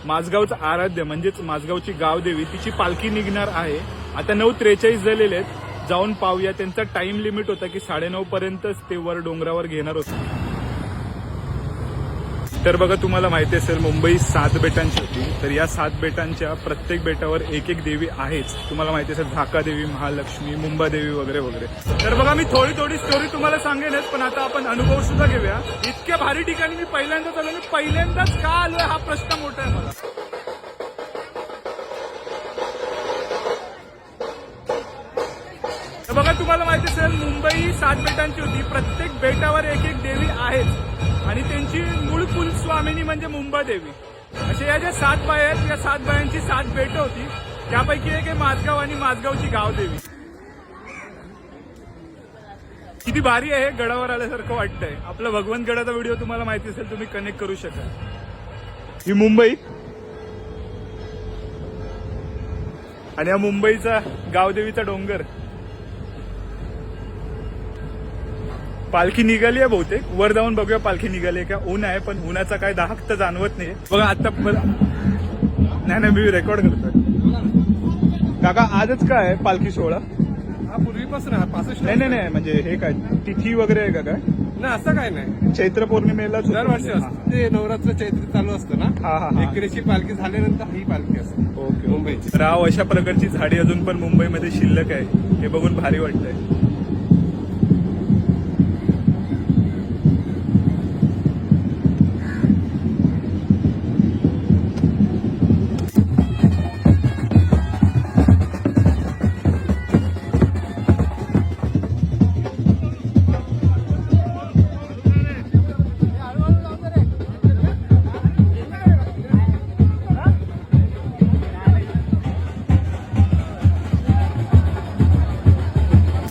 माझगावचं आराध्य म्हणजेच माझगावची गावदेवी तिची पालखी निघणार आहे। आता 9:43 झालेले आहेत, जाऊन पाहूया। त्यांचा टाइम लिमिट होता की 9:30 पर्यंतच ते वर डोंगरावर घेणार होते। तर बघा, तुम्हाला माहिती असेल मुंबई 7 बेटांची होती, तर या 7 बेटांच्या प्रत्येक बेटावर एक एक देवी आहेच। तुम्हाला माहिती असेल झाका देवी, महालक्ष्मी, मुंबादेवी वगैरे वगैरे। तर बघा, मी थोडी स्टोरी तुम्हाला सांगेनच, पण आता आपण अनुभव सुद्धा घेऊया। इतक्या भारी ठिकाणी मी पहिल्यांदाच आलो, मी पहिल्यांदाच का आलोय हा प्रश्न मोठा आहे मला। तर बघा, तुम्हाला माहिती असेल मुंबई 7 बेटांची होती, प्रत्येक बेटावर एक एक देवी आहेच आणि त्यांची मूळ कुलस्वामिनी म्हणजे मुंबादेवी। असे या ज्या 7 बाया आहेत, या 7 बायांची 7 बेटं होती, त्यापैकी एक आहे माझगाव आणि माझगावची गावदेवी। किती भारी आहे, गडावर आल्यासारखं वाटतंय। आपला भगवंतगडाचा व्हिडिओ तुम्हाला माहिती असेल, तुम्ही कनेक्ट करू शकाल। ही मुंबई आणि या मुंबईचा गावदेवीचा डोंगर। पालखी निघाली आहे बहुतेक, वर जाऊन बघूया पालखी निघाली आहे का। ऊन आहे, पण उन्हाचा काय दाहक तर जाणवत नाही। बघा आता नाही मी रेकॉर्ड करतोय। काका, आजच काय आहे पालखी सोहळा? हा पूर्वीपासून हा 65 नाही म्हणजे हे काय तिथी वगैरे आहे का काय? नाही, असं काय नाही। चैत्र पौर्णिमेला दरवर्षी असतं ते, नवरात्र चैत्र चालू असतं ना। हा एकरेची पालखी झाल्यानंतर ही पालखी असते ओके मुंबईची। राव, अशा प्रकारची झाडी अजून पण मुंबईमध्ये शिल्लक आहे, हे बघून भारी वाटतंय।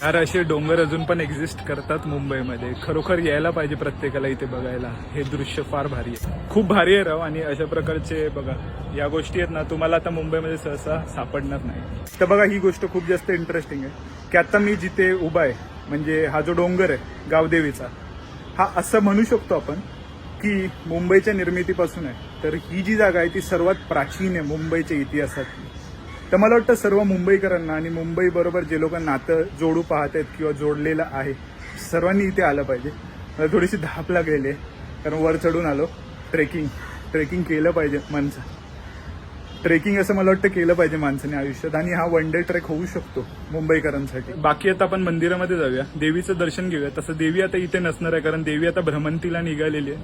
यार, असे डोंगर अजून पण एक्झिस्ट करतात मुंबईमध्ये। खरोखर यायला पाहिजे प्रत्येकाला इथे बघायला। हे दृश्य फार भारी आहे, खूप भारी आहे राव। आणि अशा प्रकारचे बघा, या गोष्टी आहेत ना, तुम्हाला आता मुंबईमध्ये सहसा सापडणार नाही। तर बघा, ही गोष्ट खूप जास्त इंटरेस्टिंग आहे की आता मी जिथे उभा आहे, म्हणजे हा जो डोंगर आहे गावदेवीचा, हा असं म्हणू शकतो आपण की मुंबईच्या निर्मितीपासून आहे। तर ही जी जागा आहे ती सर्वात प्राचीन आहे मुंबईच्या इतिहासात। तर मला वाटतं सर्व मुंबईकरांना आणि मुंबई बरोबर जे लोक नातं जोडू पाहत आहेत किंवा जोडलेलं आहे, सर्वांनी इथे आलं पाहिजे। मला थोडीशी धाप लागलेली आहे, कारण वर चढून आलो। ट्रेकिंग केलं पाहिजे माणसं। ट्रेकिंग असं मला वाटतं केलं पाहिजे माणसाने आयुष्यात, आणि हा वन डे ट्रेक होऊ शकतो मुंबईकरांसाठी। बाकी आता आपण मंदिरामध्ये जाऊया, देवीचं दर्शन घेऊया। तसं देवी आता इथे नसणार आहे, कारण देवी आता भ्रमंतीला निघालेली आहे।